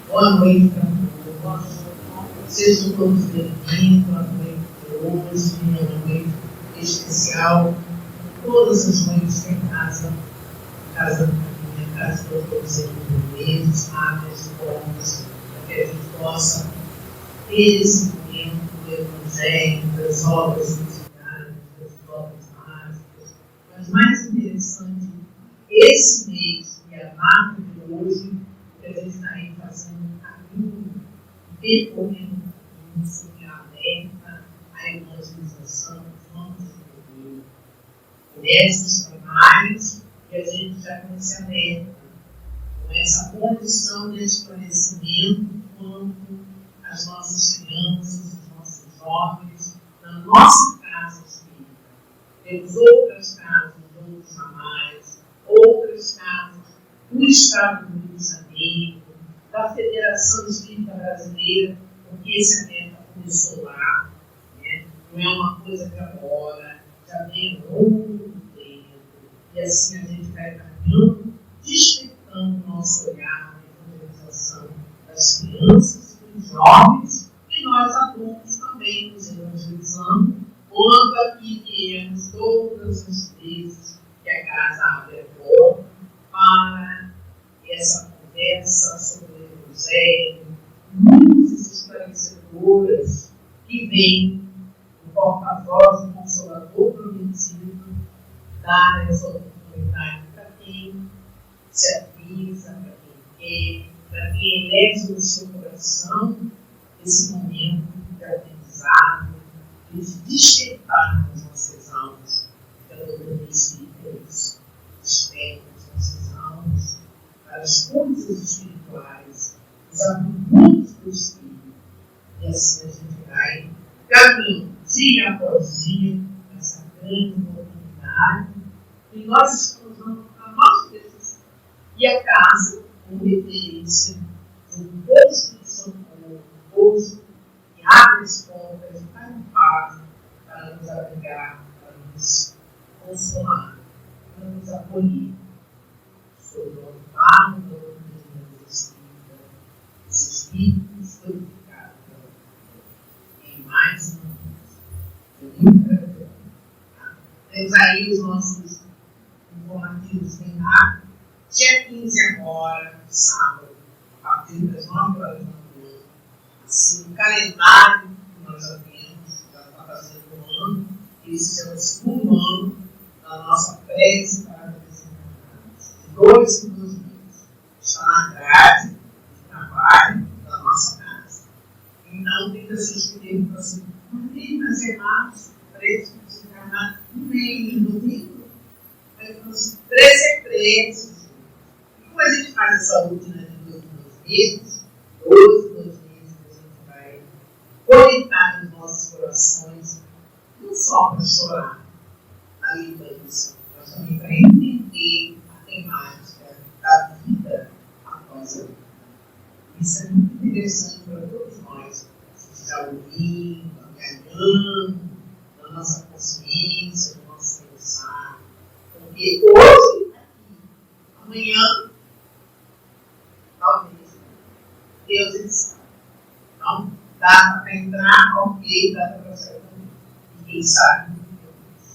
Boa noite para todos. Sejam todos bem-vindos à noite de hoje, uma noite especial. Todas as noites em casa da família, casa de todos os meses, águas, pontos, para que a gente possa ter esse momento do Evangelho, das obras missionárias, das obras mágicas. Mas mais interessante, esse mês e a data de hoje, que a gente está aí fazendo um caminho, percorrendo um caminho sobre a alerta, a evangelização, vamos evoluir. Nesses trabalhos que a gente já com esse alerta, com essa condição de esclarecimento quanto às nossas crianças, os nossos jovens, na nossa casa espírita. Temos outras casas, outros ramais, outras casas do Estado do Rio de Janeiro, da Federação Espírita Brasileira, porque esse alerta começou lá, né? Não é uma coisa que agora, já vem há muito tempo, e assim a gente vai caminhando, despertando o nosso olhar na evangelização das crianças, dos jovens, e nós adultos também nos evangelizando, quando aqui viemos todas as vezes que a casa abre a porta para essa conversa sobre o Evangelho, luzes esclarecedoras que vêm do porta-voz do Consolador prometido, dar essa oportunidade para quem se avisa, para quem quer, para quem elege no seu coração esse momento de aprendizado, de despertar nas nossas almas, pela doutrina espírita, desperta nas nossas almas para as coisas espirituais, os atributos do Espírito. E assim a gente vai caminhando dia após dia nessa grande oportunidade que nós estamos dando a nossa pessoa. E a casa, como referência de um posto de socorro, um posto que abre as portas e faz um passo para nos abrigar, para nos consolar, para nos acolher. Sobre o amparo da doutrina espírita, os espíritos purificados em mais uma vez. Temos aí os nossos informativos em lá. Dia 15 agora, sábado, a partir das 9 horas da manhã. Assim, o calendário que nós já temos, já está fazendo um ano, esse é o segundo ano da nossa prece para de 2 em 2 meses. Está na grade de trabalho da nossa casa. Então, tem pessoas que perguntam assim, mas é março, 13 de desencarnar, no meio do domingo. Aí, 13 é 13. E como a gente faz essa rotina de 2 em 2 meses, 2 em 2 meses, a gente vai conectar nos nossos corações, não só para chorar na liturgia, mas também para entender a temática da vida após a vida. Isso é muito interessante para todos nós. A gente está ouvindo, avaliando, na nossa consciência, no nosso pensar. Porque hoje, aqui, amanhã, talvez, Deus ele sabe. Então, dá para entrar, ok, dá para sair também. Ninguém sabe o que Deus.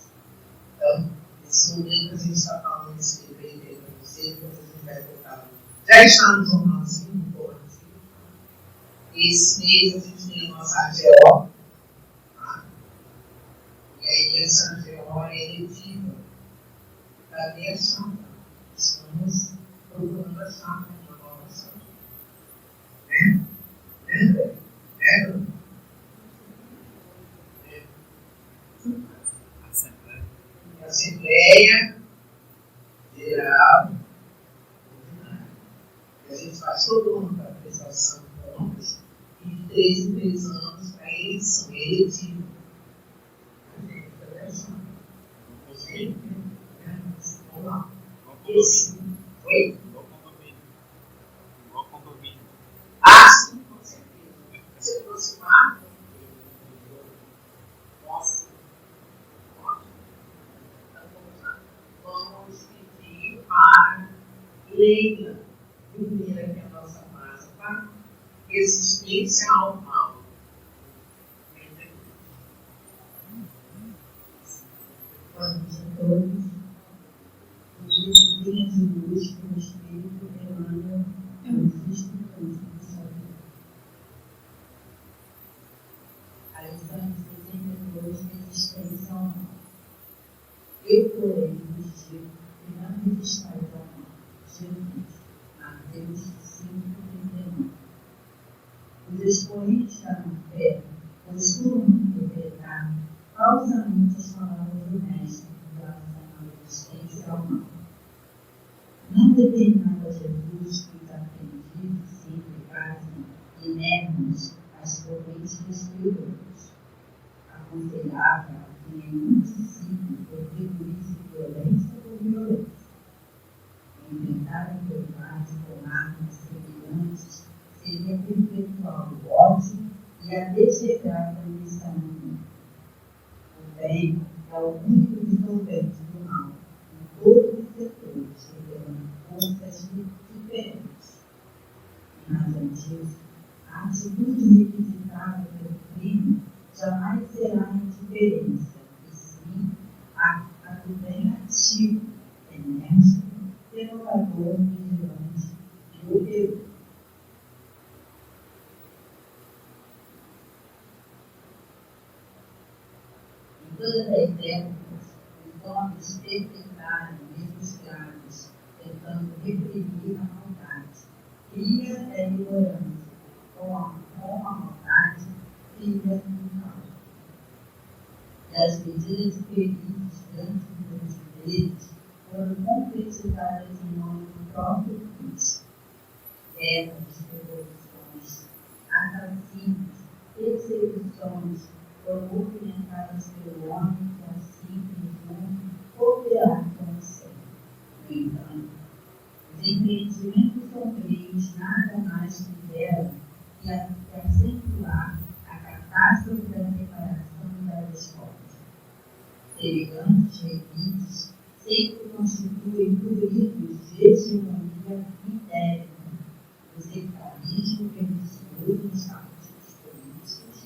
Então, nesse momento a gente está falando desse evento aí para você, depois a gente vai voltar. Já está no jornalzinho, no informativo. Esse mês a gente tem a nossa AGO. Tá? E aí essa AGO é eletiva. Cadê a chapa? Estamos procurando a chapa, uma nova chapa. Né? Lembra? Lembra? Assembleia, gente faz todo ano para a prestação de contas, e de 3 em 3 anos para a eleição, eletiva. Vamos lá. Oi? Ah, sim, com certeza. Se aproximar, nossa, ótimo. Então vamos lá. Vamos pedir para Leila unir aqui a nossa massa, tá? Resistência ao mal. Boa noite a todos. O dia de luz que o Espírito emana os instrumentos do Senhor. A lição 62, resistência ao mal. Eu, porém, vos digo que não resistais ao mal. Jesus, Mateus 5:39. Os expoentes da fé costumam interpretar falsamente as palavras do Mestre em relação à resistência ao mal. Não determinava Jesus que os aprendidos se entregassem inermes às correntes destruidoras. Aconselhava que nenhum discípulo retribuísse violência por violência. Enfrentar o combate com armas semelhantes seria perpetuar o ódio e a desregrada missão humana. O bem é o único dissolvente do mal em todos os setores, revelando forças diferentes. E, mais disso, a atitude requisitada pelo crime jamais será a indiferença, e sim a do bem ativo, enérgico, renovador, vigilante e operoso. Em todas as épocas, os homens perpetraram mesmos graves, tentando reprimir a maldade. Cria a ignorância, com a maldade, cria o caos. E as medidas felizes diante dos deles foram concretizadas em nome do próprio Cristo. Guerras, revoluções, assassinos, perseguições foram movimentadas pelo homem que assim presume cooperar com o céu. No entanto, os empreendimentos sombrios nada mais fizeram que acentuar a catástrofe da separação das escolas. Semelhantes requintes sempre constituem fluidos de hegemonia interna, o sectarismo pernicioso nos partidos políticos,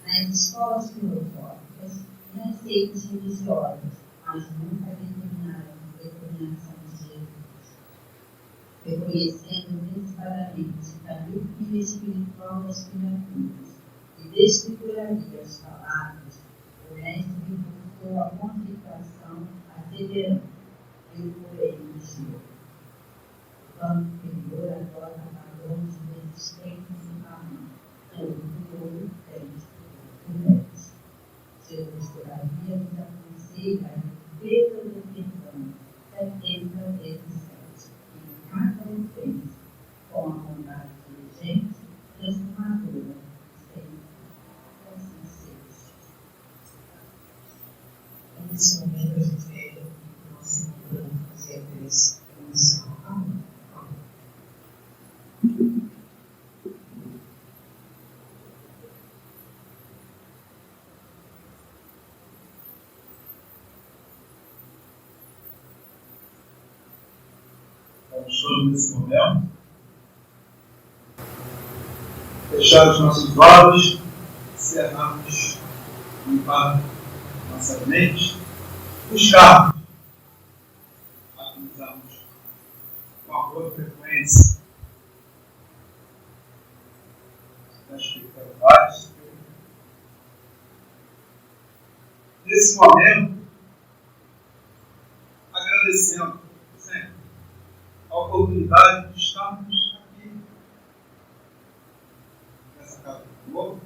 nas escolas filosóficas e nas seitas religiosas, mas nunca determinaram a determinação de Jesus. Reconhecendo antecipadamente a miopia espiritual das criaturas e desfiguraria as palavras, o mestre reforçou a concentração asseverando: eu, porém, vos digo. O plano superior adota padrões de resistência no caminho, todo o ouro, dentro do leste. Jesus, todavia, nos aconselha a defesa do perdão 70 vezes 7, em cada ofensa, com a vontade diligente, transformadora, sempre assim seja. Nesse momento, a gente vê que nós sempre fazer a missão. Vamos todos nesse momento fechar os nossos olhos, encerrarmos, limpar nossa mente, buscarmos, ativizarmos uma boa frequência das espiritualidades. Nesse momento, agradecendo sempre a oportunidade de estarmos aqui, nessa casa do povo,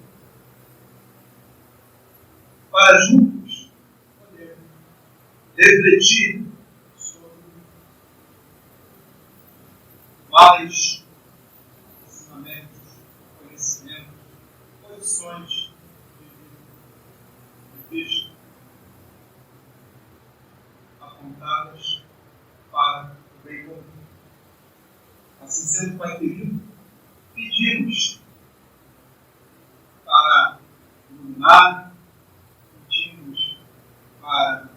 para juntos poder refletir sobre mais lições de Cristo apontadas para o bem comum. Assim sendo, Pai querido, pedimos para iluminar, pedimos para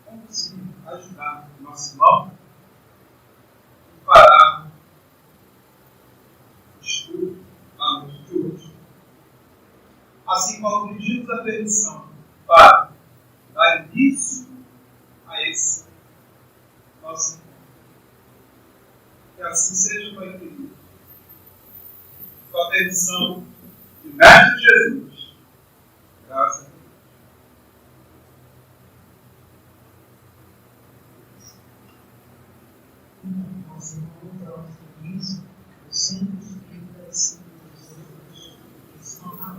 conseguir ajudar o nosso irmão e parar o estudo à noite de hoje. Assim como pedimos a permissão para dar início a esse nosso encontro. Que assim seja, Pai querido, com a permissão de Mestre Jesus. Graças a Deus. Nós vamos ao início do Centro Espírita de São Jesus. Estão lá.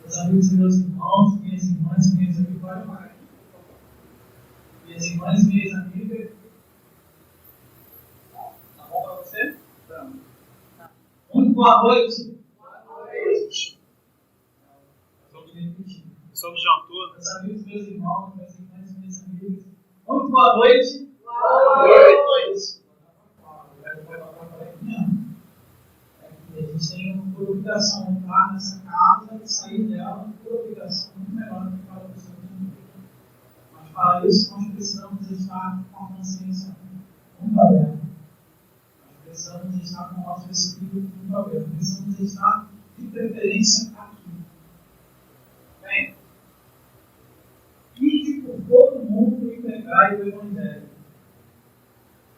Meus amigos e meus irmãos, minhas irmãs, minhas amigas, minhas irmãs, minhas amigas, tá bom para você? Vamos. Muito boa noite. Boa noite. Vamos repetir. Somos jantou. Meus amigos, meus irmãos, minhas irmãs, minhas amigas, muito boa noite. Boa noite. A gente tem por obrigação entrar nessa casa e sair dela por obrigação muito melhor do que cada pessoa tem. Mas para isso nós precisamos estar com a consciência muito aberta. Nós precisamos estar com o nosso espírito muito aberto. Precisamos estar de preferência aqui. Bem, ide por todo mundo e pregai o Evangelho.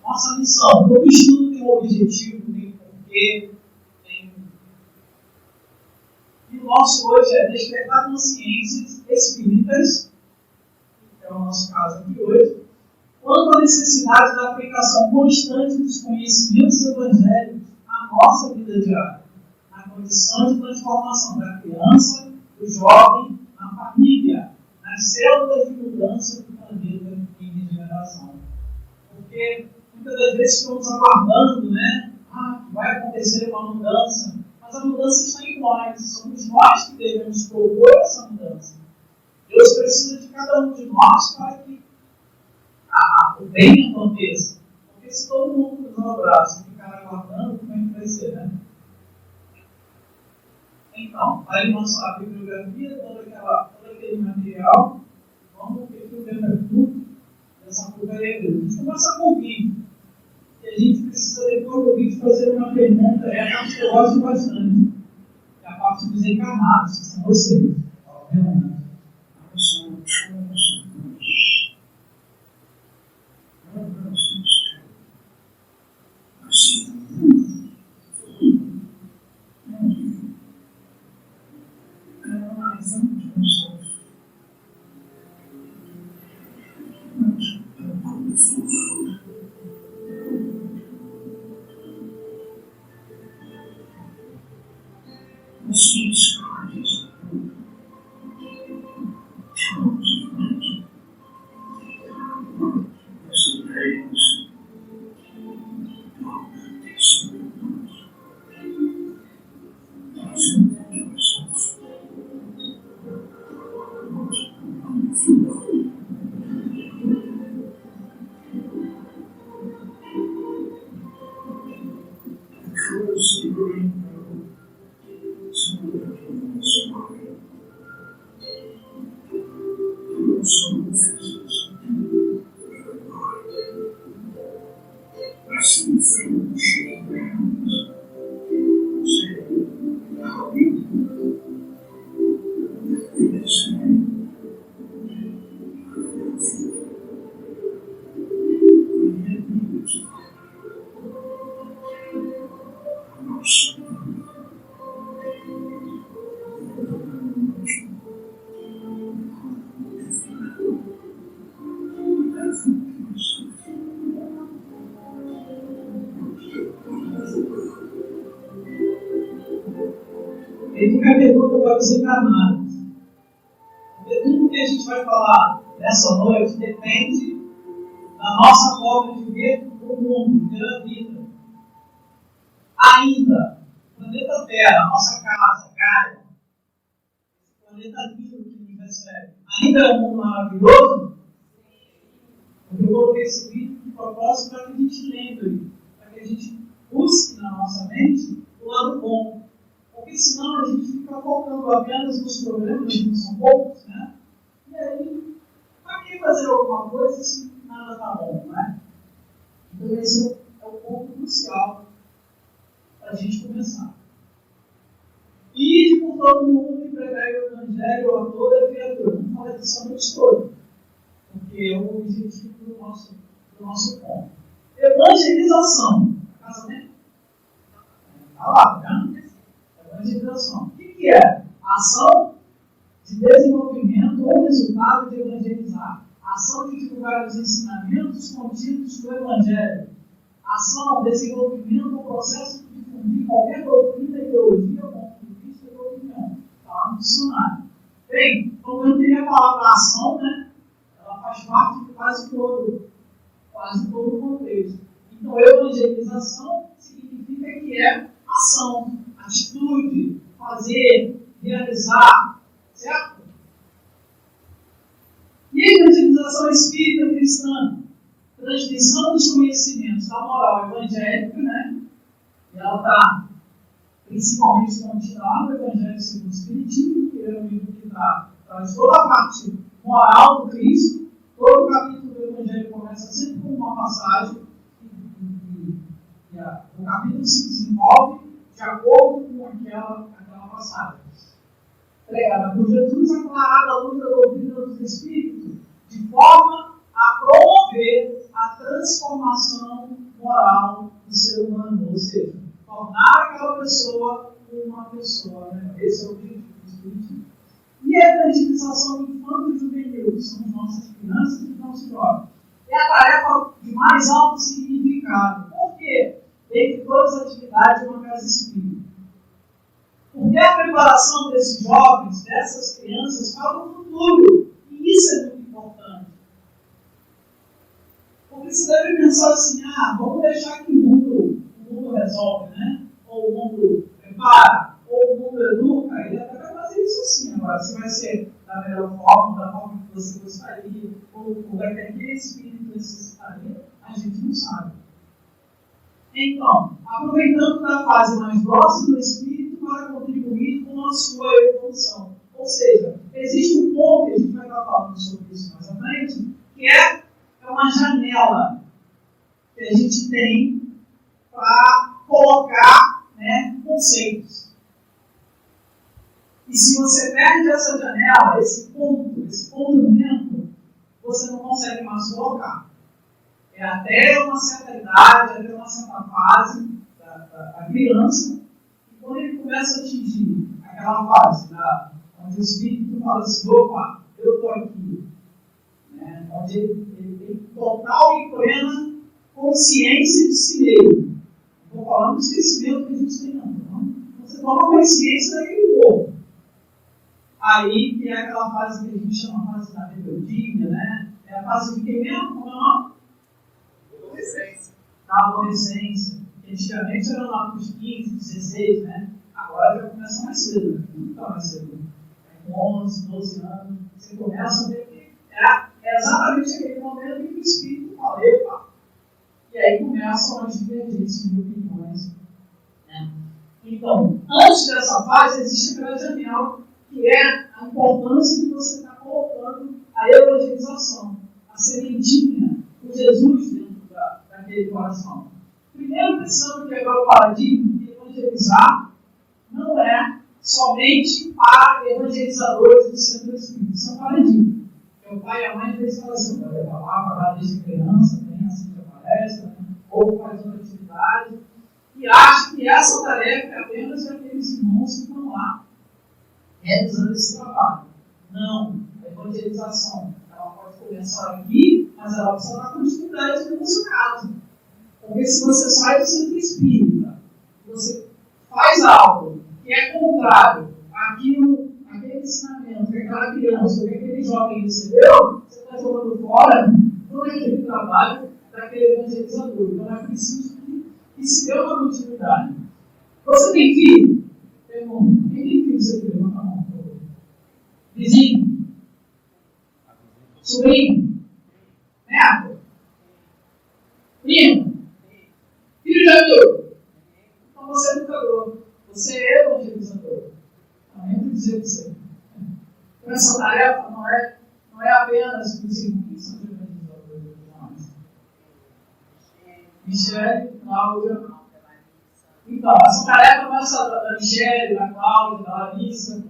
Nossa missão, todo estudo tem um objetivo, tem um porquê. E o nosso hoje é despertar consciências espíritas, que é o nosso caso aqui hoje, quanto à necessidade da aplicação constante dos conhecimentos evangélicos na nossa vida diária, na condição de transformação da criança, do jovem, na família, nas células de mudança do planeta em regeneração. Porque muitas das vezes estamos aguardando, que vai acontecer uma mudança. Mas a mudança está em nós, somos nós que devemos propor essa mudança. Deus precisa de cada um de nós para que o bem aconteça. Porque se todo mundo cruzar o braço e ficar aguardando, como é que vai ser, né? Então, aí nossa bibliografia, todo aquele material, vamos ver que o tudo dessa porcaria. A gente começa com o vídeo. E a gente precisa, depois do vídeo, fazer uma pergunta, é a parte que eu gosto bastante, que é a parte dos encarnados, que são vocês. Ele fica a pergunta para os encarnados. Porque tudo que a gente vai falar nessa noite depende na nossa forma de ver o mundo, de ver a vida. Ainda, o planeta Terra, nossa casa, Gaia, o planeta vivo que nos recebe, ainda é um mundo maravilhoso? Porque eu coloquei esse vídeo de propósito para que a gente lembre, para que a gente busque na nossa mente o lado bom. Porque senão a gente fica focando apenas nos problemas, que não são poucos, né? E aí, para que fazer alguma coisa se nada está bom, né? Então esse é o ponto crucial para a gente começar. Ide por todo mundo e pregai o Evangelho a toda criatura. Vamos falar disso a noite toda, porque é o objetivo do nosso ponto. Evangelização. Casamento? Está lá, né? Evangelização. O que é? Ação de desenvolvimento ou resultado de evangelizar. Ação de divulgar os ensinamentos contidos do Evangelho. Ação, desenvolvimento ou processo de difundir qualquer doutrina, ideologia, ponto de vista ou opinião. Está lá no dicionário. Bem, como eu teria a palavra ação, né? Ela faz parte de quase todo o contexto. Então, evangelização significa que é ação, atitude, fazer, realizar, certo? E a evangelização espírita cristã? Transmissão dos conhecimentos da moral evangélica, né? E ela está principalmente contida lá no Evangelho segundo o Espiritismo, que é um livro que traz toda a parte moral do Cristo. Todo o capítulo do Evangelho começa sempre com uma passagem e o capítulo se desenvolve de acordo com aquela passagem. Pregada por Jesus, aclarada a luz da doutrina dos Espíritos, de forma a promover a transformação moral do ser humano, ou seja, tornar aquela pessoa uma pessoa. Né? Esse é o objetivo do Espiritismo. E a evangelização infanto-juvenil, que são as nossas crianças e nossos jovens. É a tarefa de mais alto significado. Por quê? Dentre todas as atividades de uma casa espírita. Porque a preparação desses jovens, dessas crianças, para o futuro. E isso é muito importante. Porque você deve pensar assim, vamos deixar que o mundo resolve, né? Ou o mundo prepara, ou o mundo educa. Ele até vai fazer isso sim. Agora, se vai ser da melhor forma, da forma que você gostaria, ou vai ter aquele espírito necessitaria, a gente não sabe. Então, aproveitando da fase mais próxima do espírito para contribuir com a sua evolução. Ou seja, existe um ponto, a gente vai estar falando sobre isso mais à frente, que é uma janela que a gente tem para colocar, né, conceitos. E se você perde essa janela, esse ponto do tempo, você não consegue mais colocar. É até uma certa idade, até uma certa fase da criança, e quando ele começa a atingir aquela fase onde o espírito fala assim, opa, eu estou aqui, né? Onde ele tem total e plena consciência de si mesmo. Não estou falando do esquecimento que a gente tem, não. Você toma consciência daquele corpo. Aí que é aquela fase que a gente chama fase da rebeldia, né? É a fase de quem mesmo? Como é o nome? Da adolescência. Antigamente era lá para os 15, 16, né? Agora já começa mais cedo, né? Não está mais cedo. Com 11, 12 anos, você começa a ver que é exatamente aquele momento em que o espírito fala, epa! E aí começam as divergências de opiniões. Né? Então, antes dessa fase, existe aquela janela, que é a importância que você está colocando a evangelização, a sementinha, o Jesus dentro daquele coração. Primeiro, precisamos quebrar o paradigma de evangelizar não é somente para evangelizadores do centro espírita. Isso é um paradigma. O pai e a mãe às vezes falam assim, vai levar lá, vai lá desde criança, tem assim que palestra, né? Ou faz outra atividade, e acha que essa tarefa é apenas daqueles irmãos que estão lá realizando esse trabalho. Não, a evangelização ela pode começar aqui, mas ela precisa dar continuidade no nosso caso. Porque se você sai do centro espírita, você faz algo que é contrário àquele ensinamento que aquela criança ou que aquele jovem recebeu, você está jogando fora não é aquele trabalho daquele evangelizador. Então é preciso que se dê uma continuidade. Você tem filho? Tem um. Quem tem filho? Você tem? Levanta a mão, por favor. Vizinho? Sobrinho? Neto? Primo? Filho de amigo? Então você é educador. Você é evangelizador. Também vou dizer para você. Então essa tarefa não é apenas dos são de evangelizadores. Michele, Cláudia. Então, essa tarefa não é só da Michele, da Cláudia, da Larissa,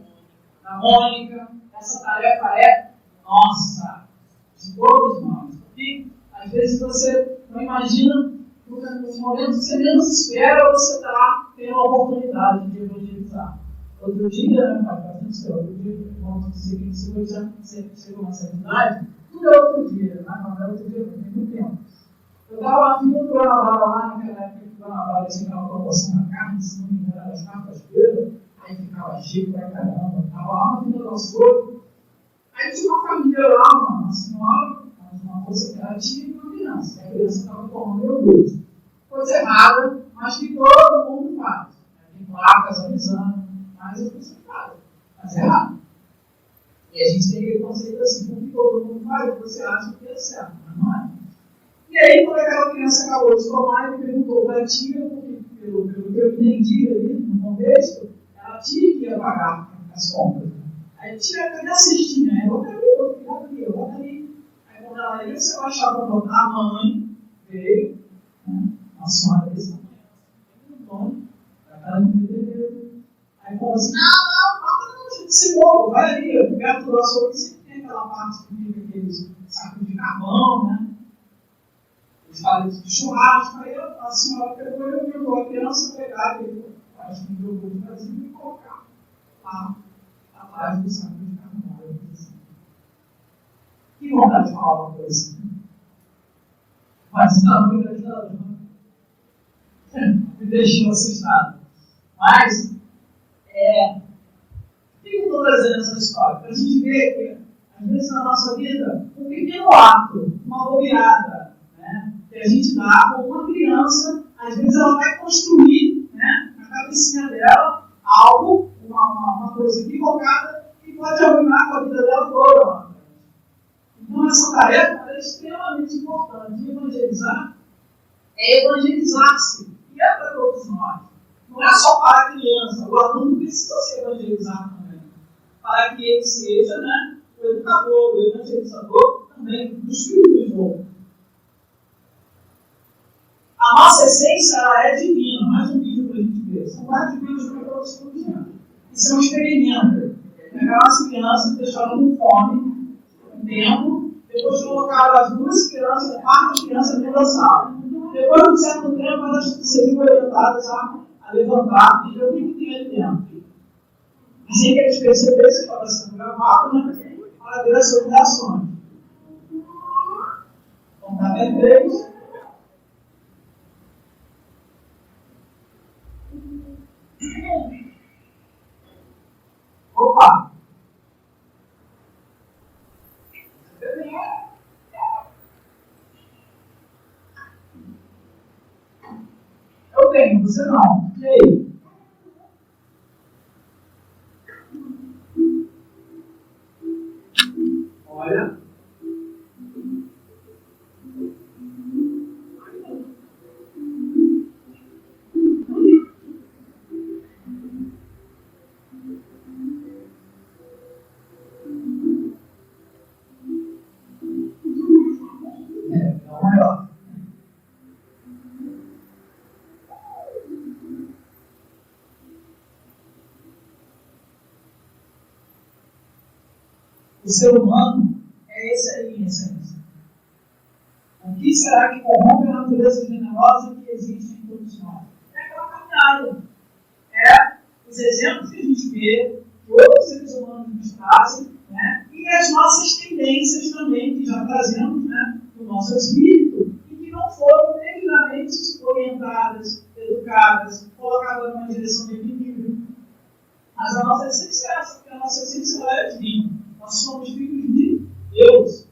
da Mônica. Essa tarefa é nossa, de todos nós. Porque às vezes você não imagina, nos momentos que você menos espera, você está tendo a oportunidade de evangelizar. Outro dia, né, pai? Outro dia, vamos dizer que você já chegou a uma certa idade, tudo é outro dia, né? Não é outro dia, não tem muito tempo. Eu estava lá no Guanabara, lá naquela época que o Guanabara tinha aquela promoção na carne, se não me engano, era as quartas-feiras, aí ficava cheio pra caramba, estava lá no Vila do Açougue. Aí tinha uma família lá, uma senhora, uma moça que ela tinha e uma criança. A criança estava tomando iogurte. Coisa errada, mas que todo mundo faz. Tem placas avisando, mas eu pensei, cara, mas é errado. E a gente tem aquele conceito assim, como que todo mundo faz, você acha que é certo, mas não é. E aí, quando aquela criança acabou de tomar, ele perguntou para a tia, porque pelo que eu entendi ali no contexto, ela tinha que ir pagar as compras. Aí tia, cadê a cestinha? Eu botei ali. Aí quando ela ia, você vai achar para botar, a mãe veio, né? A senhora desse tamanho, para ela não entender. Aí falou assim, não, gente, se move, vai ali, perto do açougue, sempre tem aquela parte que fica aqueles sacos de carvão, né? Os palitos de churrasco, aí a senhora pegou e orientou a criança a pegar aquele, acho que o iogurte vazio e colocar lá atrás do saco de carvão. Que vontade de falar uma coisa. Mas não, me deixou assustado. Mas, por que eu estou trazendo essa história? Para a gente ver que, às vezes, na nossa vida, um pequeno ato, uma bobeada, né, que a gente dá com uma criança, às vezes ela vai construir, né, na cabecinha dela algo, uma coisa equivocada, que pode arruinar com a vida dela toda. Então, essa tarefa é extremamente importante. Evangelizar é evangelizar-se. E é para todos nós. Não é só para a criança. O aluno precisa ser evangelizado também. Para que ele seja, né, o educador, o evangelizador também dos filhos do outro. A nossa essência ela é divina. Mais um vídeo para a gente ver. São vários vídeos para todos estudar. Isso é um experimento. Pegar as crianças e deixar com fome um tempo, depois colocaram as duas crianças, a quarta criança dentro da sala. Depois de um certo tempo, elas seriam orientadas a levantar e ver o que tem ali dentro. E sem que eles percebessem que estava sendo gravado, né, para ver as suas reações. Então, tá até 3. Opa! Eu tenho, você não. E aí? Olha. Maior. O ser humano é esse aí em essência. O que será que corrompe a natureza generosa que existe em todos nós? É aquela caminhada. É os exemplos que a gente vê, que outros seres humanos nos trazem, né? E as nossas tendências também, que já trazemos, né, no nosso espírito, e que não foram devidamente orientadas, educadas, colocadas numa direção de equilíbrio. Mas a nossa essência é essa, porque a nossa essência é divina. Nós somos filhos de Deus,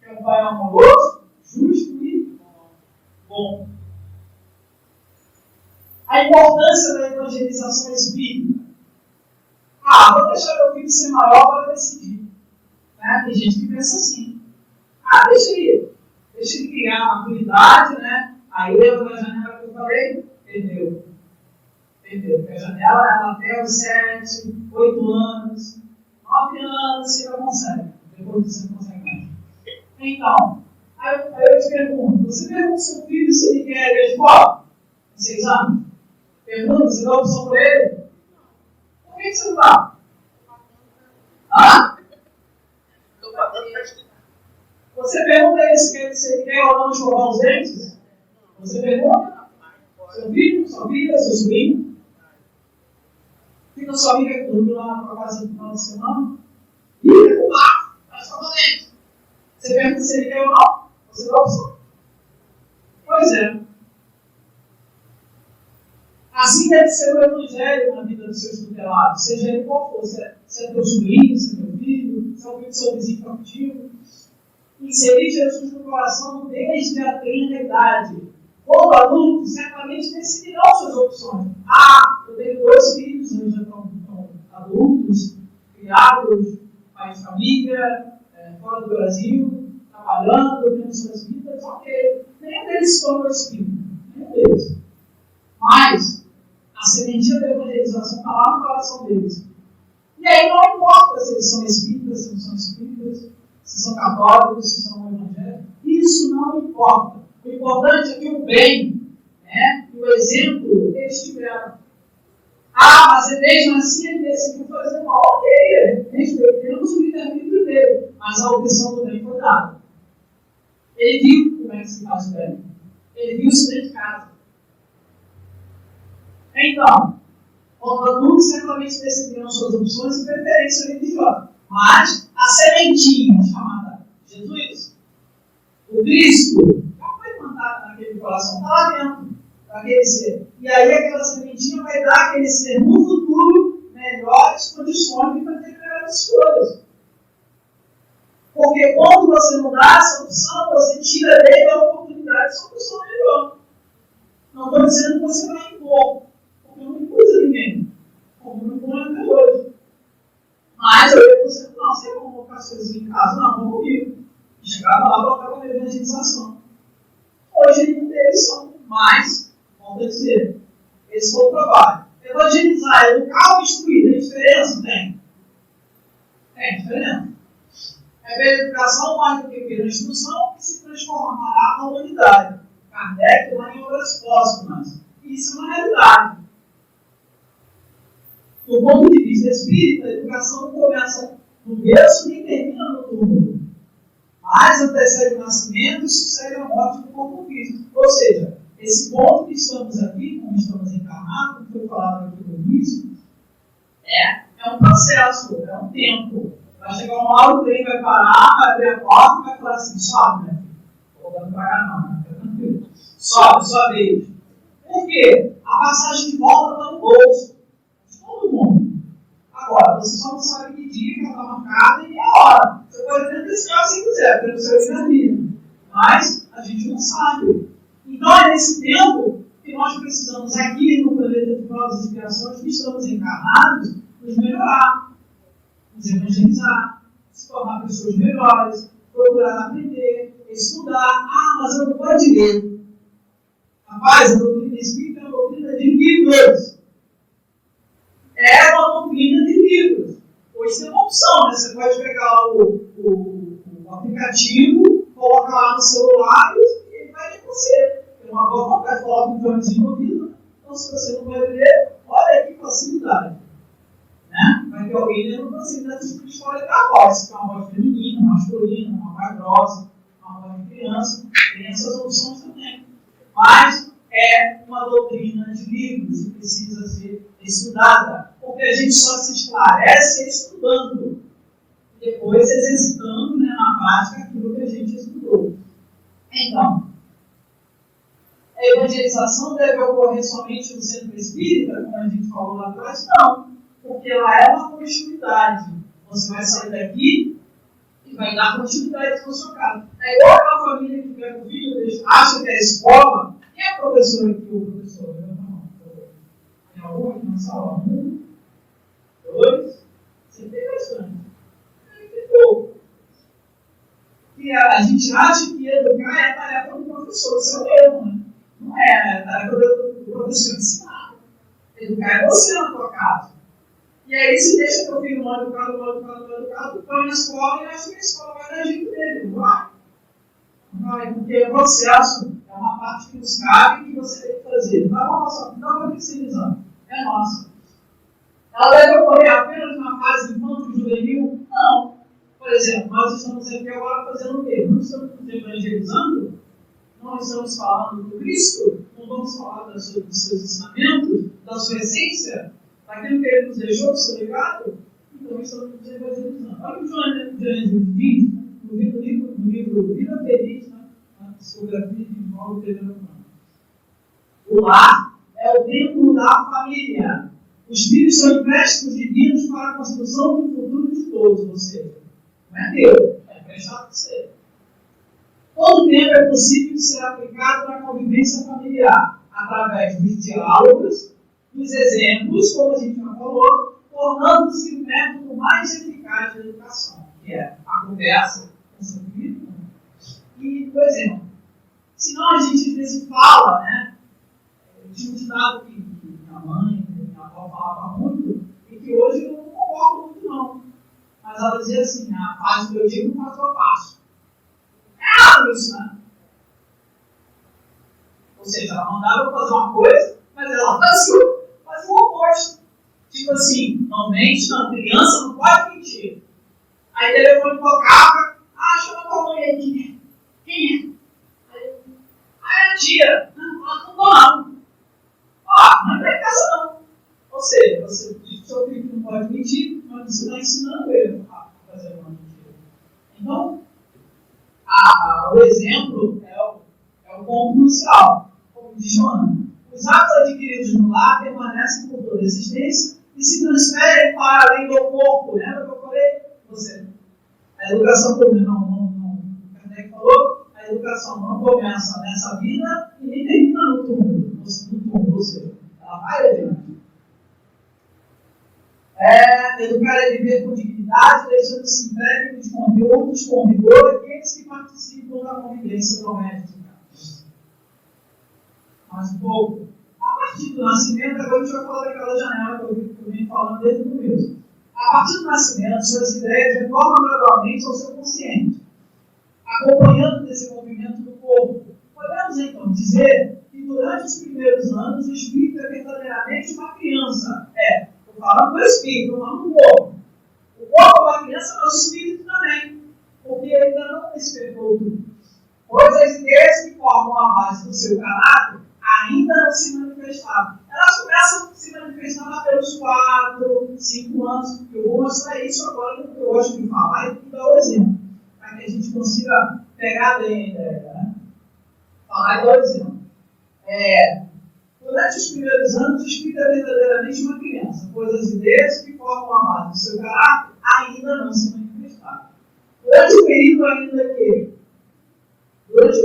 que é um Pai amoroso, importância da evangelização espírita. Ah, vou deixar meu filho ser maior para decidir. Né? Tem gente que pensa assim. Ah, deixa ele criar maturidade, né? Aí leva na janela que eu falei, perdeu. Porque a janela ela até os 7, 8 anos, 9 anos você não consegue. Depois você não consegue mais. Então, aí eu te pergunto, você pergunta ao seu filho se ele quer ir à escola? 6 anos? Pergunta, você dá opção para ele? Por que você não dá? Hã? Você pergunta a ele se ele quer ou não escovar os dentes? Você pergunta? Seu filho, sua filha, seu sobrinho? Fica sua amiga que dormiu lá na casa no final de semana? Ih, com lá, vai escovar os dentes. Você pergunta se ele quer ou não? Você dá opção? Pois é. Assim deve ser o evangelho na vida dos seus tutelados, seja ele qual for, se é teu sobrinho, se é teu filho, se é o filho do seu vizinho contigo. Inserir Jesus no coração desde a tenra idade. Quando adulto, certamente decidirão suas opções. Ah, eu tenho 2 filhos, eles já estão adultos, criados, pai de família, fora do Brasil, trabalhando, tendo suas vidas, ok. Nenhum deles se tornou espírito, nenhum deles. Mas a sementinha da evangelização está lá no coração deles. E aí não importa se eles são espíritas, se não são espíritas, se são católicos, se são evangélicos, isso não importa. O importante é que o bem, né, o exemplo, eles tiveram. Ah, mas desde nascer ele decidiu fazer mal. Ok, temos o livre-arbítrio dele, mas a opção do bem foi dada. Ele viu como é que se faz o bem. Ele viu isso dentro de casa. Então, quando adultos certamente decidiram suas opções e preferências religiosas. Mas a sementinha chamada Jesus, o Cristo, já foi mandado naquele coração, está lá dentro, daquele ser. E aí aquela sementinha vai dar àquele ser no futuro melhores condições de fazer melhores escolhas. Porque quando você não dá essa opção, você tira dele a oportunidade de ser uma pessoa melhor. Não estou dizendo que você vai impor, porque eu não impus a ninguém, como não impõe até hoje. Mas eu ia você, não, você vai colocar as coisas em casa, não, vamos comigo. E chegava lá e colocava na evangelização. Hoje nenhum deles são, mas, vamos dizer, esse foi o trabalho. Evangelizar, educar ou instruir, tem diferença? Tem. Tem diferença. É ver a educação mais do que ver a instrução que se transformará na humanidade. Kardec lá em obras póstumas. Isso é uma realidade. Do ponto de vista espírita, a educação não começa no berço nem termina no túmulo. Mas antecede o nascimento e sucede a morte do corpo físico. Ou seja, esse ponto que estamos aqui, como estamos encarnados, como foi falado aqui no início, é um processo, é um tempo. Vai chegar uma hora, o trem vai parar, vai abrir a porta e vai falar assim, sobe, né? Não vou dando pra cá não, né? Fica tranquilo. Sobe, sua vez. Por quê? A passagem de volta está no bolso. De todo mundo. Agora, você só não sabe que dia que ela está marcada e a hora. Você pode até decidir se quiser, pelo seu livre-arbítrio. Mas a gente não sabe. Então é nesse tempo que nós precisamos aqui no planeta de provas e expiações que estamos encarnados, nos melhorar, nos evangelizar, se tornar pessoas melhores, procurar aprender, estudar. Ah, mas eu não pode ler. Rapaz, a doutrina espírita é uma doutrina de livros. É uma doutrina de livros. Hoje tem uma opção, né? Você pode pegar o aplicativo, colocar lá no celular e ele vai ler você. Tem uma boa vontade, coloca um fonezinho no ouvido. Então, se você não vai ler, olha que facilidade. Né? Vai ter alguém lendo facilidade de escolha da voz. Se é uma voz feminina, masculina, uma voz grossa, uma voz de criança. Tem essas opções também. Mas é uma doutrina de livros que precisa ser estudada, porque a gente só se esclarece estudando, e depois exercitando, né, na prática aquilo que a gente estudou. Então, a evangelização deve ocorrer somente no centro espírita, como a gente falou lá atrás? Não, porque ela é uma continuidade. Você vai sair daqui e vai dar continuidade na sua casa. É igual aquela família que pega o filho, acha que é a escola. Quem é a professora aqui, o professor? algum aqui na sala? 1, 2, sempre tem bastante. Tem pouco. E a gente acha que educar é a tarefa do professor, isso é o erro, né? Não é a tarefa do professor ensinar. Educar é você na tua casa. E aí se deixa teu filho mal educado, põe na escola e acha que a escola vai dar jeito dele. Não vai. Não vai, porque o processo é uma parte que nos cabe e que você tem que fazer. Não dá para terceirizar. É nossa. Ela deve ocorrer apenas na fase infanto-juvenil? Não. Por exemplo, nós estamos aqui agora fazendo o quê? Não estamos evangelizando? Não estamos falando do Cristo? Não vamos falar dos seus ensinamentos, da sua essência, daquilo que ele nos deixou, do seu legado? Então estamos nos evangelizando. Olha o que o João diz no livro Vida Feliz, né? Na psicografia de Paulo Pedro. O lar é o templo da família. Os filhos são empréstimos divinos para a construção do futuro de todos, ou seja, não é teu, é emprestado para você. Todo tempo é possível de ser aplicado na convivência familiar, através dos diálogos, dos exemplos, como a gente já falou, tornando-se o método mais eficaz da educação, que é a conversa com o seu filho. E, por exemplo, senão a gente às vezes fala, né? Eu tinha um ditado que minha mãe, minha avó falava muito, e que hoje eu não concordo muito, não. Mas ela dizia assim: a faz o que eu digo, não faz o que eu faço. É errado isso, né? Ou seja, ela mandava eu fazer uma coisa, mas ela fazia o oposto. Tipo assim, não mente, não, criança não pode mentir. Aí o telefone tocava, chama tua mãe aqui. Quem é? Aí a tia, não tô não. Não é pra casa não. Ou seja, você diz que seu filho não pode mentir, mas você está ensinando ele a fazer uma mentira. Então, o exemplo é o ponto crucial, como diz Joana. Os atos adquiridos no lar permanecem por toda a existência e se transferem para além do corpo. Lembra que eu falei? A educação, como Kardec falou, a educação não começa nessa vida e nem termina no túmulo, ou seja, ela vai adiante. Educar é viver com dignidade, deixando-se impregno de conteúdos com rigor aqueles que participam da convivência doméstica. Mais um pouco. A partir do nascimento, agora a gente vai falar daquela janela que eu venho falando desde o começo. A partir do nascimento, suas ideias retornam gradualmente ao seu consciente, acompanhando o desenvolvimento do corpo. Podemos então dizer que durante os primeiros anos o espírito é verdadeiramente uma criança. Estou falando do espírito, estou falando do corpo. O corpo é uma criança, mas o espírito também, porque ele ainda não despertou tudo. Pois as ideias que formam a base do seu caráter ainda não se manifestaram. Elas começam a se manifestar lá pelos 4, 5 anos. Eu vou mostrar isso agora no que eu gosto de falar e dar o exemplo, para que a gente consiga pegar bem a ideia, né? Falar e dar o exemplo. Durante os primeiros anos, o espírito é verdadeiramente uma criança, pois as ideias que formam a base do seu caráter ainda não se manifestaram. Durante o período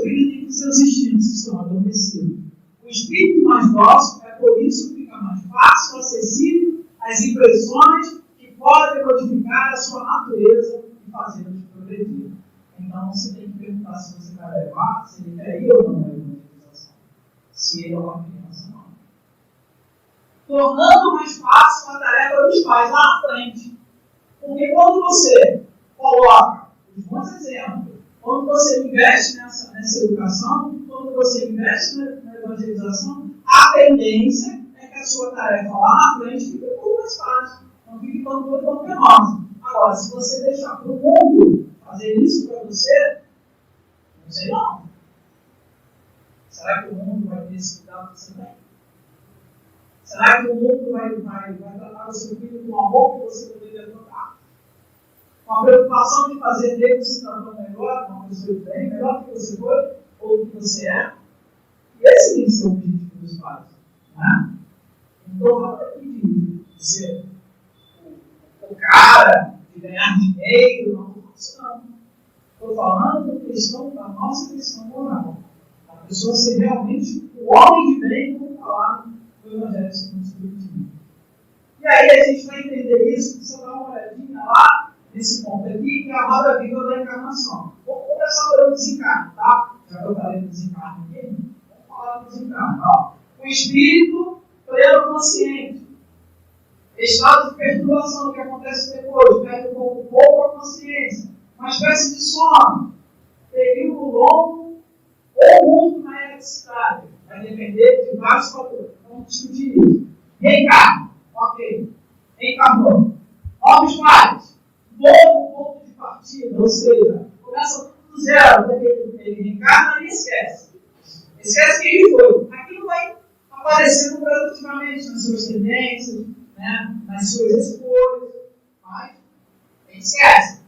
em que seus instintos estão adormecidos, o espírito mais dócil é por isso que fica mais fácil, acessível às impressões que podem modificar a sua natureza e fazê-los progredir. Então você tem que perguntar se você vai levar, se ele quer ir ou não na evangelização. Se ele é uma criança ou não. Tornando mais fácil a tarefa dos pais lá na frente. Porque quando você coloca os bons exemplos, quando você investe nessa educação, quando você investe na evangelização, a tendência é que a sua tarefa lá na frente fique um pouco mais fácil, não fique tão penosa. Agora, se você deixar para o mundo fazer isso para você, não sei não. Será que o mundo vai ter esse cuidado que você tem? Será que o mundo vai tratar o seu filho com o amor que você poderia tratar? Com a preocupação de fazer dele um cidadão melhor, uma pessoa de bem, melhor do que você foi ou do que você é? E esse tem que ser o objetivo dos pais. Né? Não estou falando aqui de ser o cara, de ganhar dinheiro, não estou falando isso não. Estou falando da nossa questão moral. A pessoa ser realmente o homem de bem, como falaram no do Evangelho segundo o Espiritismo. E aí a gente vai entender isso, precisa dar uma olhadinha lá nesse ponto aqui, que é a roda viva da encarnação. Vamos começar pelo desencarne, tá? Já que eu falei do desencarne aqui, vamos falar do desencarne. Ó. O espírito pleno consciente, estado de perturbação que acontece depois, perde um pouco a consciência, uma espécie de sono, período longo ou muito na eletricidade. Vai depender de vários fatores. Vamos discutir isso. Reencarna. Ok. Reencarnou. Novos pares. Novo ponto de partida. Ou seja, começa tudo do zero. Ele reencarna e esquece. Esquece quem ele foi. Aquilo vai aparecendo produtivamente nas suas tendências, né? Nas suas escolhas. Mas ele esquece.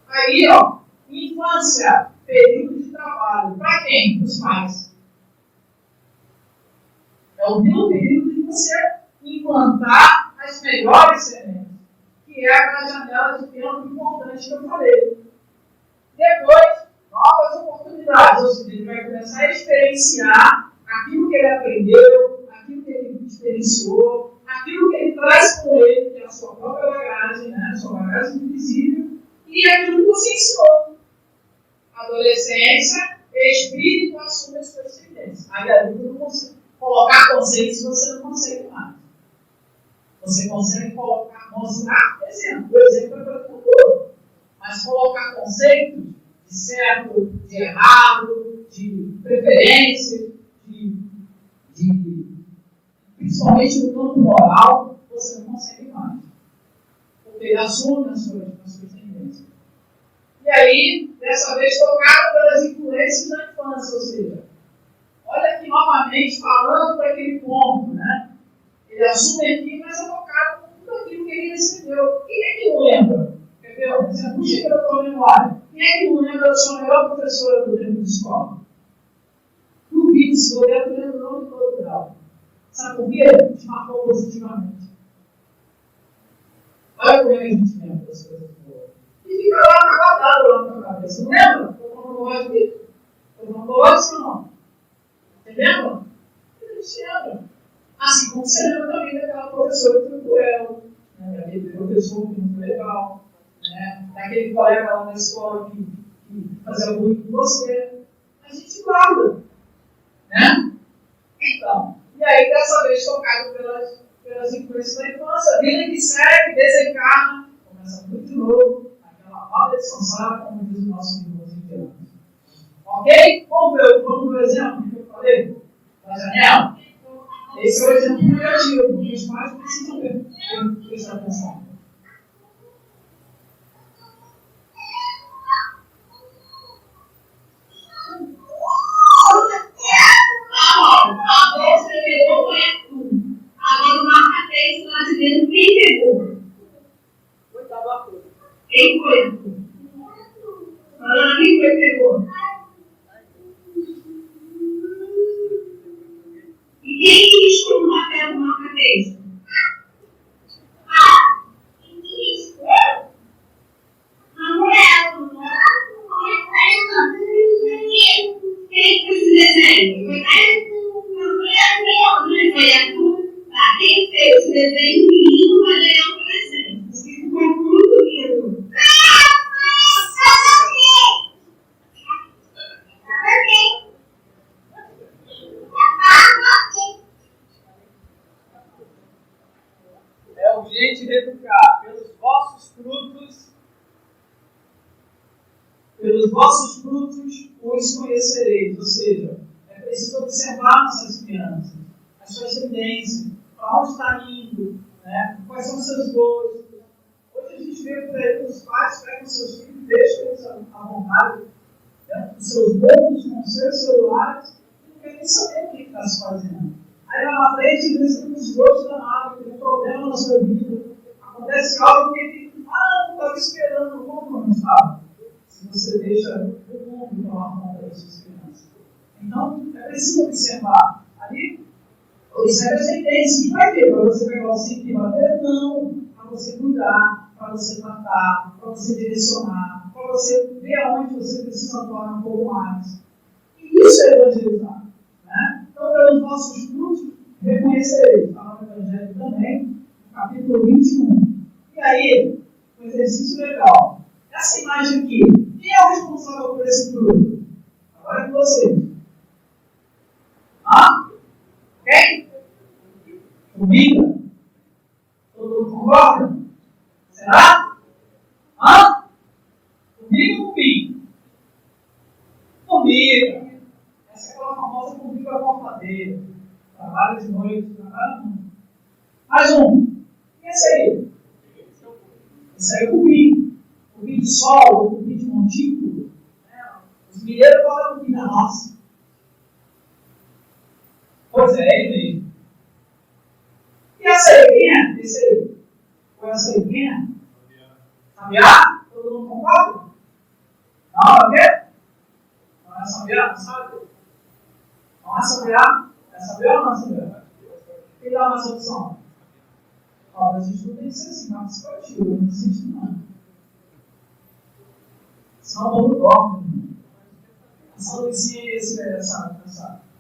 Aí, ó. Infância. Período de trabalho. Para quem? Para os pais. É o meu período de você implantar as melhores sementes, que é aquela janela de tempo importante que eu falei. Depois, novas oportunidades, ou seja, ele vai começar a experienciar aquilo que ele aprendeu, aquilo que ele experienciou, aquilo que ele traz com ele, que é a sua própria bagagem, né? A sua bagagem invisível, e aquilo que você ensinou. Adolescência, espírito assume as suas tendências. Aí adulto não consegue colocar conceitos você não consegue mais. Você consegue colocar, mostrar exemplo. O exemplo é para todo. Mas colocar conceitos de certo, de errado, de preferência, principalmente no campo moral, você não consegue mais. Porque ele assume as suas tendências. E aí, dessa vez, tocado pelas influências da infância, ou seja, olha aqui novamente falando daquele ponto, né? Ele assume aqui, mas é tocado com tudo aquilo que ele recebeu. Quem é que não lembra? Entendeu? Você puxa pela tua memória. Quem é que não lembra da sua melhor professora do tempo de escola? Duvido se você lembra o nome todo dela. Sabe por quê? Te marcou positivamente. Olha como é que a gente lembra das coisas boas. E fica lá, tá guardado lá na tua cabeça. Não lembra? Estou falando hoje aqui? Estou falando hoje ou não? Você lembra? A gente lembra. Assim como você lembra também daquela professora que foi cruel, né? Daquele professor que não foi legal, né? Daquele colega lá na escola que fazia bullying com você. A gente guarda. Né? Então, e aí dessa vez tocado pelas influências da infância, a vida que segue, desencarna, começa muito de novo, aquela roda de samsara, como diz o nosso irmão indiano. Ok? Vamos ver o exemplo que eu falei? Da janela? Esse é o exemplo negativo, que os pais precisam prestar atenção. Você pegou foi tudo. Agora marca 3 lá de dentro. Quem pegou? Quem foi? Falando quem foi que pegou? E quem riscou no papel do marca-texto? Quem riscou? Amarelo. Quem fez esse desenho? Foi a tu. Quem fez esse desenho lindo vai ganhar um presente. Isso ficou muito lindo. É urgente reeducar. Pelos vossos frutos os conhecereis. Ou seja, é preciso observar nossas crianças, as suas tendências, para onde está indo, né? Quais são os seus gostos. Hoje a gente vê por aí os pais pegam seus filhos, deixam eles à vontade, dentro dos seus bolsos, com os seus celulares, e não querem nem saber o que está se fazendo. Aí lá na frente, eles têm uns gostos danados, tem um problema na sua vida, acontece algo que ele não estava esperando, como não estava. Se você deixa o mundo tomar conta das suas crianças. Então, é preciso observar. Ali, observe as tendências. Vai ver para você pegar o cinto e bater? Não. Para você cuidar, para você tratar, para você direcionar, para você ver aonde você precisa atuar um pouco mais. E isso é evangelizar. Né? Então, pelos vossos frutos, reconhecereis. Está no Evangelho também, no capítulo 21. E aí, um exercício legal. Essa imagem aqui, quem é o responsável por esse fruto? Agora é com vocês. Quem? Formiga? Todo mundo concorda? Será? Formiga ou cupim? Formiga. Essa é aquela famosa formiga portadeira. Trabalha de noite, trabalha muito. Mais um. E esse aí? Esse aí é o cupim. Cupim de sol, cupim de montículo. Os mineiros falam cupim da roça. Pois é, ele mesmo. E essa aí, quem é? Esse aí? Ou essa aí, quem é? Sabiá? Todo mundo concorda? Não, é o quê? Não é sabiá? Não sabe? Não é sabiá? É sabiá ou não é sabiá? Quem dá mais opção? A gente não tem que ser assim, participativo, não existe nada. Senão o mundo dorme. Essa luzinha, esse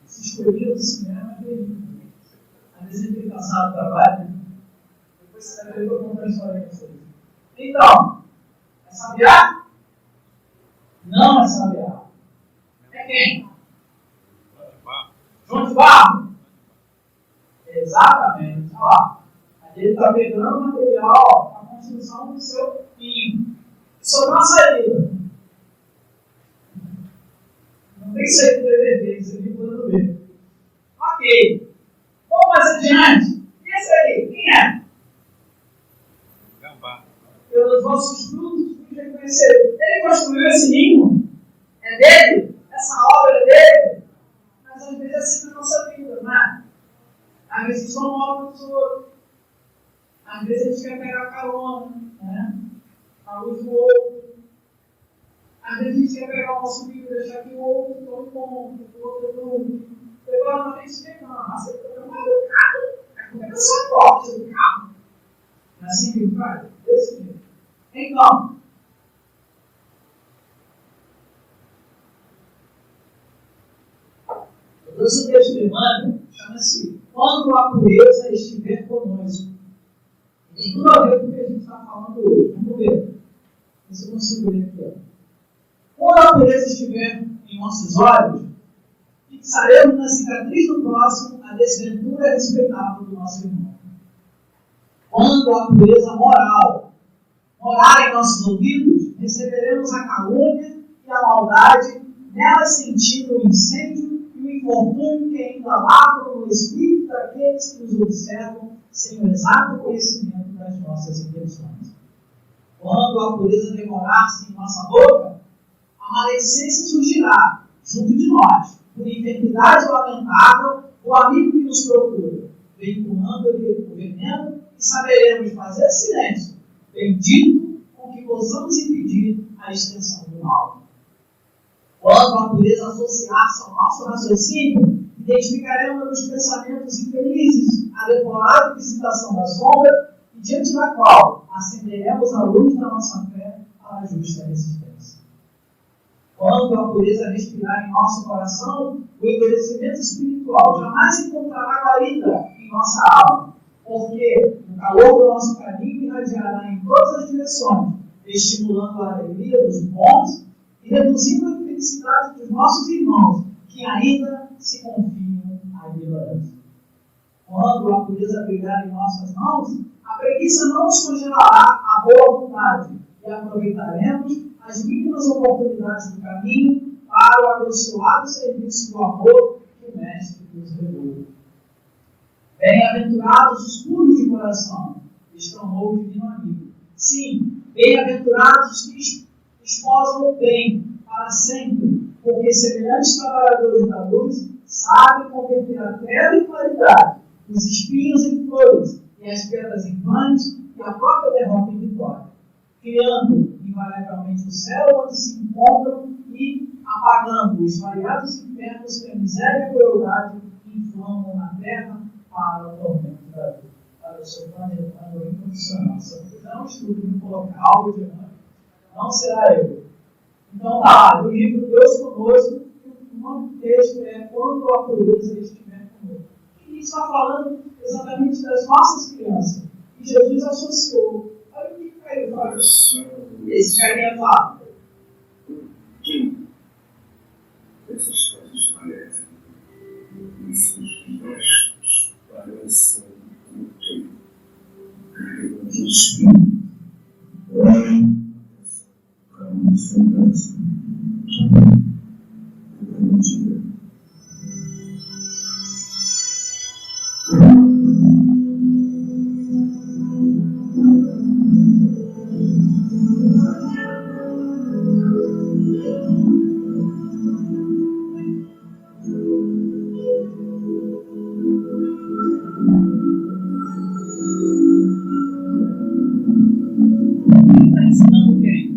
escolhido do cinema, às vezes ele tem cansado do trabalho, né? Depois você vai ver que eu contar a história para vocês. Então, é sabiá? Não é sabiá. É quem? João de Barro? Exatamente. Olha lá. Ele está pegando o material para a construção do seu ninho. Isso não é uma saída. Não tem saída do DVD, isso aqui plano B. Ok. Vamos mais adiante. E esse aí, quem é? Gambá. Pelos vossos frutos, vocês reconheceram. Ele construiu esse ninho? É dele? Essa obra é dele? Mas às vezes é assim na nossa vida, não é? Às vezes só uma obra dos outros. Às vezes a gente quer pegar carona, né? A luz do outro. Às vezes a gente quer pegar o nosso filho e deixar que o outro tome conta, o outro não. Agora não tem que ver, não. Você está no carro, é porque eu sou forte do carro. Não é assim que ele faz? Desse jeito. Então, eu trouxe um texto de Emmanuel, chama-se Quando a Pureza Estiver Conosco. Tem tudo a ver com o que a gente está falando hoje. Vamos ver. Se eu consigo ler aqui. Quando a pureza estiver em nossos olhos, fixaremos na cicatriz do próximo a desventura respeitável do nosso irmão. Quando a pureza moral morar em nossos ouvidos, receberemos a calúnia e a maldade, nela sentindo o incêndio e o infortúnio que ainda lavram no espírito daqueles que nos observam sem o exato conhecimento das nossas intenções. Quando a pureza demorar-se em nossa boca, a maledicência surgirá junto de nós, por enfermidade lamentável, o amigo que nos procura, veiculando-lhe o veneno, e saberemos fazer silêncio, bendito com que possamos impedir a extensão do mal. Quando a pureza associar-se ao nosso raciocínio, identificaremos nos pensamentos infelizes a deplorável visitação da sombra, e diante da qual acenderemos a luz da nossa fé para a justa resistência. Quando a pureza respirar em nosso coração, o endurecimento espiritual jamais encontrará guarida em nossa alma, porque o calor do nosso caminho irradiará em todas as direções, estimulando a alegria dos bons e reduzindo a infelicidade dos nossos irmãos, que ainda se confiam à ignorância. Quando a pureza brilhar em nossas mãos, a preguiça não nos congelará a boa vontade e aproveitaremos as mínimas oportunidades do caminho para o abençoado serviço do amor que o Mestre nos revelou. Bem-aventurados os puros de coração, exclamou o divino amigo. Sim, bem-aventurados os que esposam o bem para sempre, porque semelhantes trabalhadores da luz sabem converter a treva em claridade, os espinhos em flores, e as pedras em pães, e a própria derrota em vitória, criando invariavelmente o céu onde se encontram e apagando os variados infernos que a miséria e a crueldade inflamam na terra para o tormento da vida. Para o seu planejamento incondicional. Se eu fizer um estudo e colocar algo de nós, não será eu. Então, no livro Deus Conosco, o nome do texto é Quando a Pureza Estiver está falando exatamente das nossas crianças. E Jesus associou. Olha o que Caio fala. Esse carinha fala. Essas coisas parecem. Esses gestos parecem úteis. Calma, sem pressa. Está ensinando quem?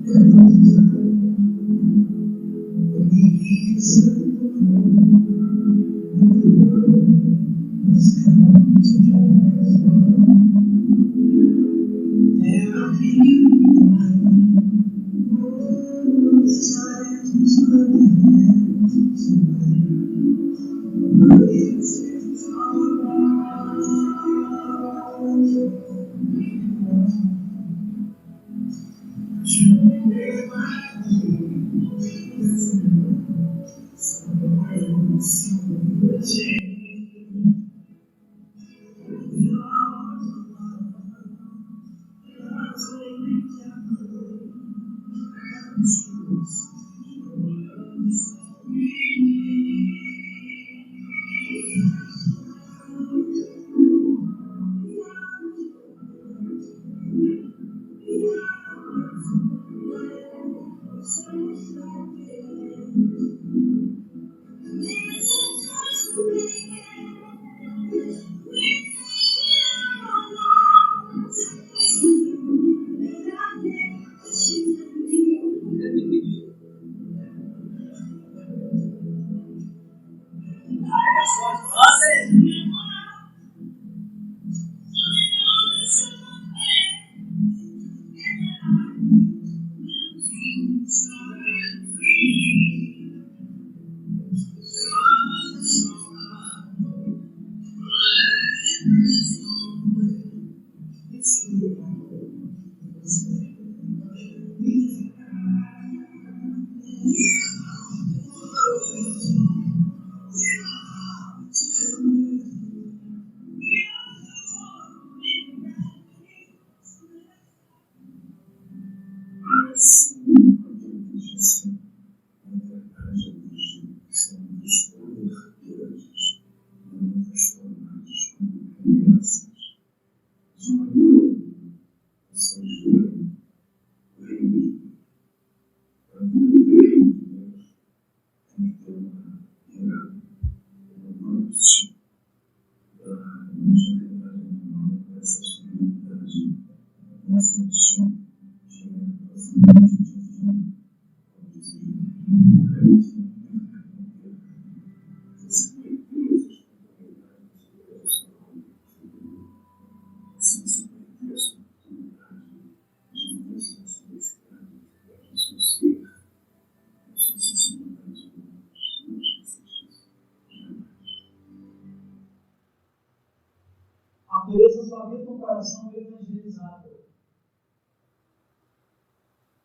A pureza só vem com o coração evangelizado.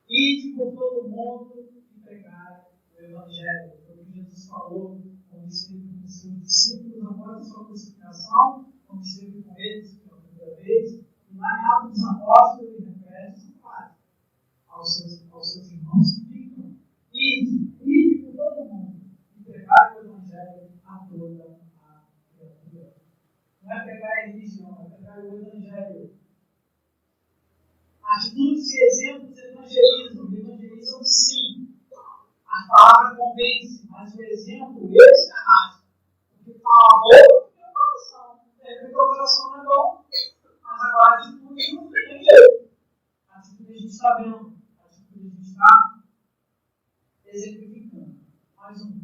Ide por todo mundo e pregai o Evangelho. Foi o que Jesus falou quando esteve com os seus discípulos após a sua crucificação, quando esteve com eles pela primeira vez. E lá em Atos dos Apóstolos, ele repete essa frase aos seus irmãos que ficam. Ide por todo mundo e pregai o Evangelho a toda a criatura. Não é pregar a religião, é pregar o Evangelho. Atitudes e exemplos evangelizam sim. A palavra convence, mas o exemplo, esse arrasta. Porque fala a boca, tem o coração. Porque o coração não é bom, mas agora a atitude não tem jeito. A atitude a gente está vendo, a atitude a gente está exemplificando. Mais um.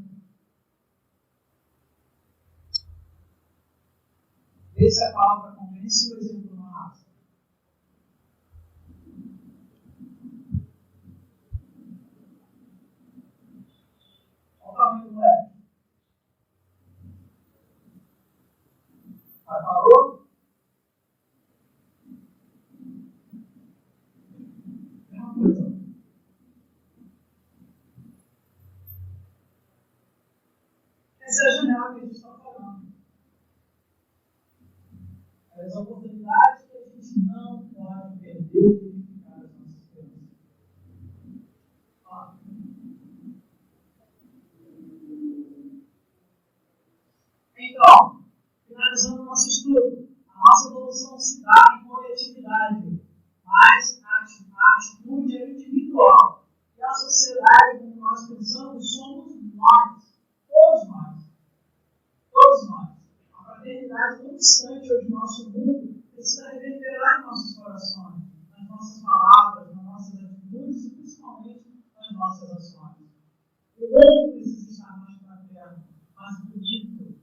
Vê se a palavra convence e o exemplo não arrasta. Olha o tamanho do moleque. nós pensamos somos nós, todos nós. Todos nós. A fraternidade não distante hoje do nosso mundo precisa reverberar em nossos corações, nas nossas palavras, nas nossas atitudes e principalmente nas nossas ações. O mundo precisa estar mais fraterno, mais bonito.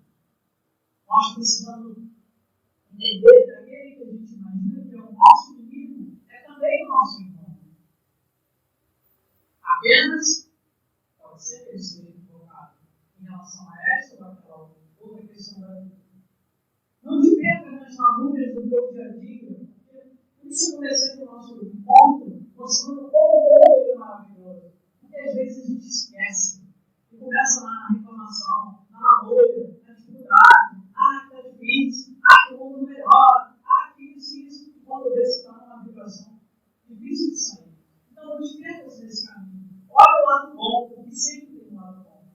Nós precisamos entender que aquele que a gente imagina que é o nosso inimigo é também o nosso irmão. Apenas pode ser que ele seja equivocado em relação a esta ou aquela outra questão da vida. Não te perca nas lamúrias do teu dia a dia. Por isso eu comecei o nosso encontro mostrando como o mundo é maravilhoso. Porque às vezes a gente esquece e começa lá na reclamação, na lamúria, na dificuldade. Ah, está difícil. Ah, que o mundo melhora. Ah, que isso. E quando vê se está numa vibração difícil de sair. Então não te percas nesse caminho. Olha o lado bom, porque sempre tem um lado bom.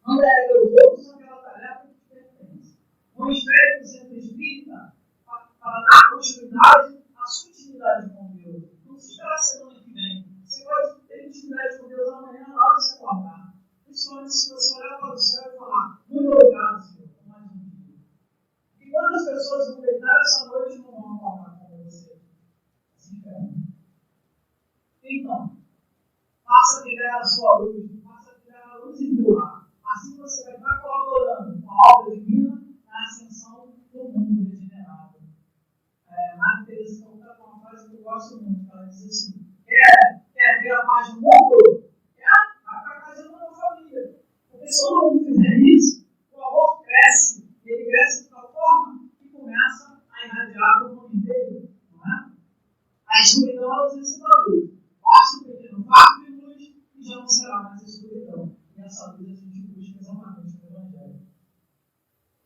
Não delega aos outros aquela tarefa que te pertence. Não espere que o centro espírita para dar continuidade à sua intimidade com Deus. Não se espera a semana que vem. Você pode ter intimidade com Deus amanhã na hora de se acordar. Principalmente se você olhar para o céu e falar: muito obrigado, Senhor, por mais um dia. E quantas pessoas vão deitar essa noite e não vão acordar com você? Assim é. Então, faça brilhar a sua luz, faça brilhar a luz em teu lar. Assim você vai estar colaborando com a obra divina na ascensão do mundo regenerado. Maria Teresa conta uma frase que eu gosto muito. Ela diz assim: quer ver a paz do mundo? Vai para a casa da tua família. Porque se todo mundo fizer isso, o amor cresce. Ele cresce de tal forma que começa a irradiar para o mundo inteiro. Não é? A escuridão é a ausência da luz. Basta um pequeno fato de luz e já não será mais escuridão. E essa luz a gente busca exatamente no Evangelho.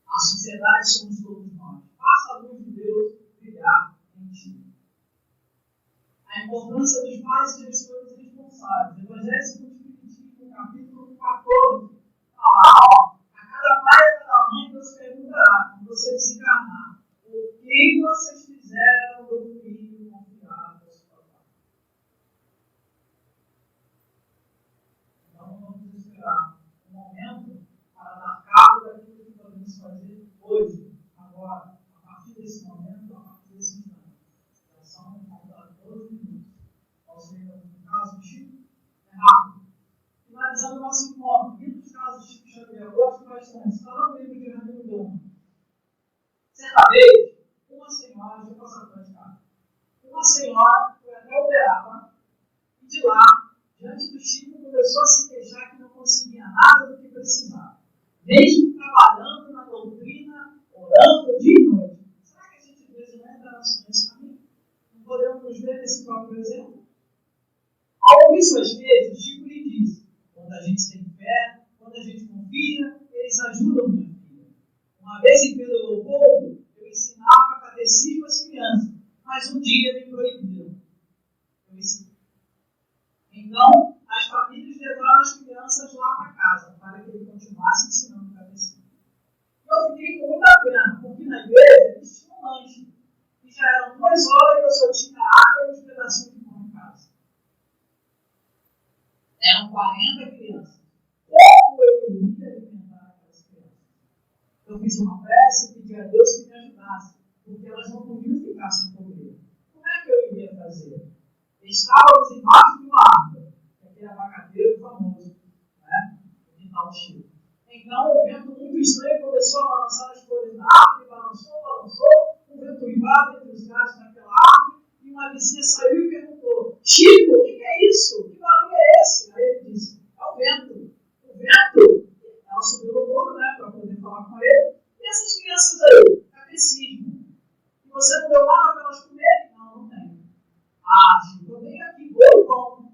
A sociedade somos todos nós. Faça a luz de Deus brilhar em ti. A importância dos pais e gestores responsáveis. Evangelho segundo o Espiritismo, capítulo 14. A cada pai e a cada mãe Deus perguntará, quando você desencarnar, o que vocês fizeram do filho confiado ao seu pai. Então vamos esperar um momento para dar cabo daquilo que podemos fazer hoje, agora, a partir desse momento, a partir desse instante. Já são faltando 12 minutos. Posso ver no caso do Chico? É rápido. Finalizando o nosso encontro, livro dos casos de Chico Xavier, eu gosto bastante. Está lá no livro de Ramiro Gama. Certa vez, uma senhora, deixa eu passar para cá. Uma senhora foi até Uberaba e de lá, diante do Chico, começou a se queixar que não conseguia nada do que precisava. Mesmo trabalhando na doutrina, orando dia e noite. Será que a gente às vezes não entra nesse caminho? Não podemos nos ver nesse próprio exemplo? Ao ouvir suas vezes, Chico lhe disse: quando a gente tem fé, quando a gente confia, eles ajudam minha filha. Uma vez em Pedro Leopoldo, eu ensinava catecismo às crianças, mas um dia me proibiram. Eu ensinei. Então, as famílias levaram as crianças lá para casa, para que ele continuasse ensinando catecismo. Eu fiquei com muita pena, porque na igreja eles tinham lanche. E já eram 2 horas e eu só tinha água e uns pedacinhos de pão em casa. Eram 40 crianças. Como eu iria alimentar aquelas crianças? Eu fiz uma prece e pedi a Deus que me ajudasse, porque elas não podiam ficar sem comer. Como é que eu iria fazer? Estávamos embaixo de uma árvore, aquele abacateiro famoso, né? De tal Chico. Então, o vento muito estranho começou a balançar as folhas da árvore, balançou, o vento uivava entre os galhos daquela árvore, e uma vizinha saiu e perguntou: Chico, o que é isso? Que barulho é esse? Aí ele disse: é o vento. O vento? Ela subiu no muro, né, para poder falar com ele. E essas crianças aí? Catecismo. E você não deu nada para elas comerem? Não, não tem. Ah, Chico, eu venho aqui, bom e bom.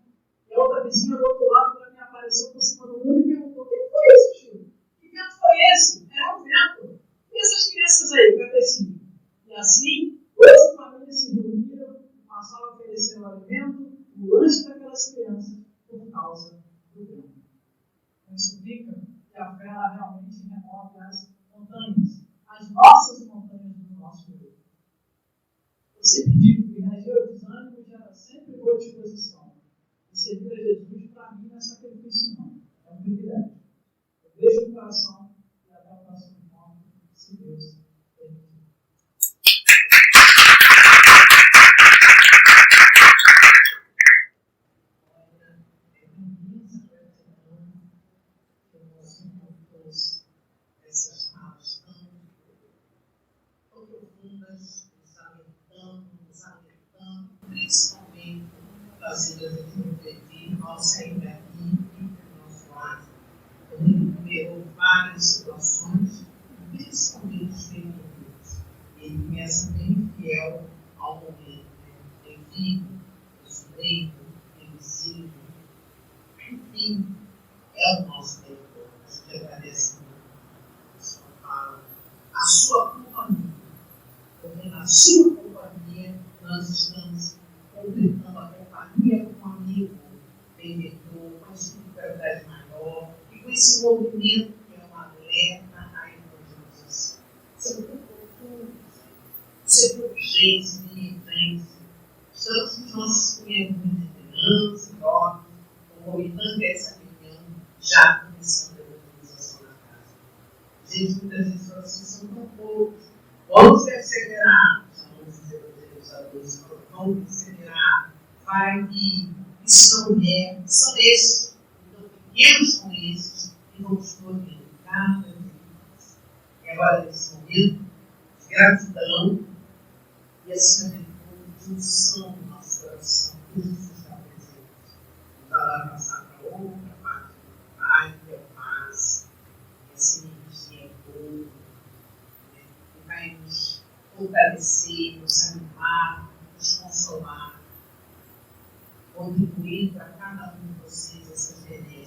E a outra vizinha do outro lado para mim apareceu por cima do muro e perguntou: o que foi isso, Chico? Que vento foi esse? É um vento. E essas crianças aí, catecismo? E assim, 12 famílias se reuniram e passaram a oferecer o alimento, o lanche daquelas crianças por causa do vento. Isso significa que a fé realmente remove as montanhas, as nossas montanhas do nosso meio. Eu sempre digo que reagir ao desânimo gera sempre boa disposição. E servir a Jesus, para mim, é sacrifício beijo no coração e até o próximo encontro, se Deus permitir. Essas falas tão profundas, desalentando, principalmente fazendo a gente refletir, ao sair daqui, do nosso lado, quando ele numerou várias situações, principalmente os pequenos. Ele começa bem fiel ao momento, bem vivo, estreito, invisível, enfim, é o nosso Deus. A gente agradece muito a sua fala, a sua companhia, porque na sua companhia nós estamos completando a companhia com um amigo benfeitor, com a espiritualidade maior, e com esse movimento que é um alerta à evangelização. Isso é muito profundo, isso é urgência, militância. Estamos nos nossos primeiros lideranças, jovens, concomitando essa reunião, já começando a evangelização na casa. Gente, muitas vezes fala assim, são tão poucos. Vamos perseverar, chamamos os evangelizadores, vamos perseverar, vai que isso não é, são esses, então pequenos com esses, e vamos tornando cada vez mais. E agora, nesse momento, de gratidão e, acima de tudo, de unção no nosso coração, por isso está presente. Vai lá passar para outra parte do Pai, que é o paz, essa energia boa, que vai nos fortalecer, nos animar, nos consolar, contribuir para cada um de vocês essas energias.